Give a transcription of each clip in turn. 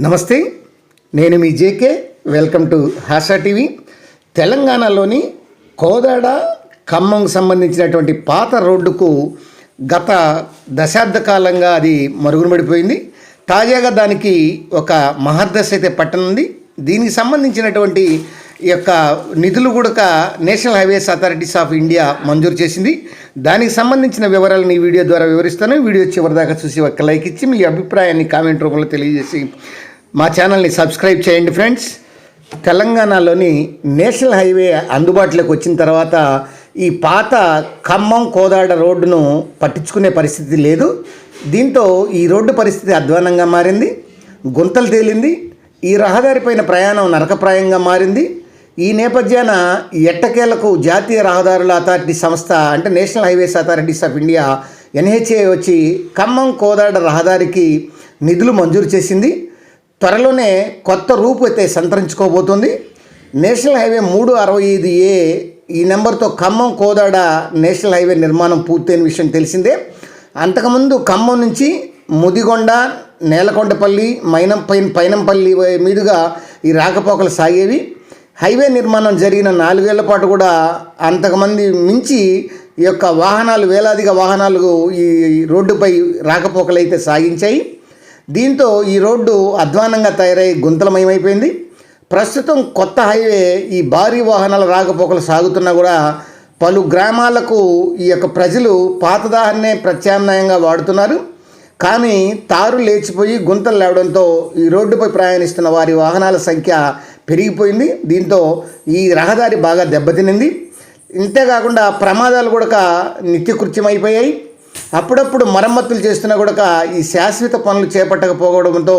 నమస్తే, నేను మీ JK. Welcome to Hasa TV. తెలంగాణలోని కోదాడ ఖమ్మం సంబంధించినటువంటి పాత రోడ్డుకు గత దశాబ్ద కాలంగా అది మరుగున పడిపోయింది. తాజాగా దానికి ఒక మహర్దశ అయితే పట్టనుంది. దీనికి సంబంధించినటువంటి ఈ యొక్క నిధులు కూడా national highways authorities of India మంజూరు చేసింది. దానికి సంబంధించిన వివరాలను ఈ వీడియో ద్వారా వివరిస్తాను. వీడియో చివరిదాకా చూసి ఒక లైక్ ఇచ్చి మీ అభిప్రాయాన్ని కామెంట్ రూపంలో తెలియజేసి మా ఛానల్ని సబ్స్క్రైబ్ చేయండి ఫ్రెండ్స్. తెలంగాణలోని నేషనల్ హైవే అందుబాటులోకి వచ్చిన తర్వాత ఈ పాత ఖమ్మం కోదాడ రోడ్డును పట్టించుకునే పరిస్థితి లేదు. దీంతో ఈ రోడ్డు పరిస్థితి అధ్వానంగా మారింది, గుంతలు తేలింది. ఈ రహదారిపైన ప్రయాణం నరకప్రాయంగా మారింది. ఈ నేపథ్యాన ఎట్టకేలకు జాతీయ రహదారుల అథారిటీ సంస్థ అంటే national highways authorities of India NHAI వచ్చి ఖమ్మం కోదాడ రహదారికి నిధులు మంజూరు చేసింది. త్వరలోనే కొత్త రూపు అయితే సంతరించుకోబోతుంది. నేషనల్ హైవే 365A ఈ నెంబర్తో ఖమ్మం కోదాడ నేషనల్ హైవే నిర్మాణం పూర్తయిన విషయం తెలిసిందే. అంతకుముందు ఖమ్మం నుంచి ముదిగొండ, నేలకొండపల్లి, పైనంపల్లి మీదుగా ఈ రాకపోకలు సాగేవి. హైవే నిర్మాణం జరిగిన 4 ఏళ్ల పాటు కూడా అంతకుమంది మించి ఈ యొక్క వాహనాలు, వేలాదిగా వాహనాలు ఈ రోడ్డుపై రాకపోకలు అయితే సాగించాయి. దీంతో ఈ రోడ్డు అధ్వానంగా తయారై గుంతలమయమైపోయింది. ప్రస్తుతం కొత్త హైవే ఈ భారీ వాహనాల రాకపోకలు సాగుతున్నా కూడా పలు గ్రామాలకు ఈ యొక్క ప్రజలు పాతదాన్నే ప్రత్యామ్నాయంగా వాడుతున్నారు. కానీ తారు లేచిపోయి గుంతలు లేవడంతో ఈ రోడ్డుపై ప్రయాణిస్తున్న వారి వాహనాల సంఖ్య పెరిగిపోయింది. దీంతో ఈ రహదారి బాగా దెబ్బతినింది. ఇంతేకాకుండా ప్రమాదాలు కూడా నిత్యకృత్యమైపోయాయి. అప్పుడప్పుడు మరమ్మతులు చేస్తున్నా కూడా ఈ శాశ్వత పనులు చేపట్టకపోవడంతో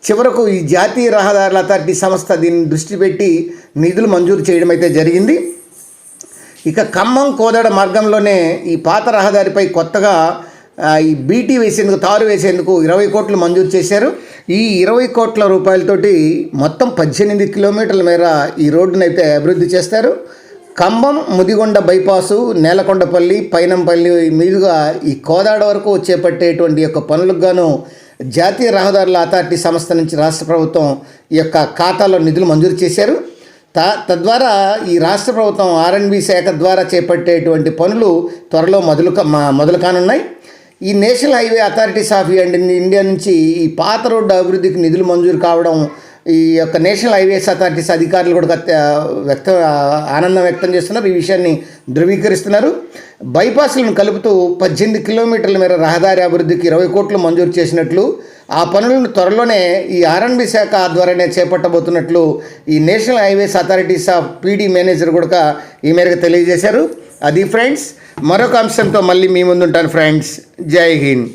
చివరకు ఈ జాతీయ రహదారుల అథారిటీ సంస్థ దీన్ని దృష్టి పెట్టి నిధులు మంజూరు చేయడం అయితే జరిగింది. ఇక ఖమ్మం కోదాడ మార్గంలోనే ఈ పాత రహదారిపై కొత్తగా ఈ బీటీ వేసేందుకు, తారు వేసేందుకు 20 కోట్లు మంజూరు చేశారు. ఈ 20 కోట్ల రూపాయలతోటి మొత్తం 18 కిలోమీటర్ల మేర ఈ రోడ్డును అయితే అభివృద్ధి చేస్తారు. ఖమ్మం ముదిగొండ బైపాసు, నేలకొండపల్లి, పైనంపల్లి మీదుగా ఈ కోదాడ వరకు చేపట్టేటువంటి యొక్క పనులకు గాను జాతీయ రహదారుల అథారిటీ సంస్థ నుంచి రాష్ట్ర ప్రభుత్వం ఈ యొక్క ఖాతాలో నిధులు మంజూరు చేశారు. తద్వారా ఈ రాష్ట్ర ప్రభుత్వం R&B శాఖ ద్వారా చేపట్టేటువంటి పనులు త్వరలో మొదలు కానున్నాయి. ఈ national highway authorities of India నుంచి ఈ పాత రోడ్డు అభివృద్ధికి నిధులు మంజూరు కావడం ఈ యొక్క నేషనల్ హైవేస్ అథారిటీస్ అధికారులు కూడా ఆనందం వ్యక్తం చేస్తున్నారు. ఈ విషయాన్ని ధృవీకరిస్తున్నారు. బైపాస్లను కలుపుతూ 18 కిలోమీటర్ల మేర రహదారి అభివృద్ధికి 20 కోట్లు మంజూరు చేసినట్లు, ఆ పనులను త్వరలోనే ఈ R&B శాఖ ద్వారానే చేపట్టబోతున్నట్లు ఈ national highways authorities of PD manager కూడా ఈ మేరకు తెలియజేశారు. అది ఫ్రెండ్స్, మరొక అంశంతో మళ్ళీ మీ ముందుంటాను ఫ్రెండ్స్. జై హింద్.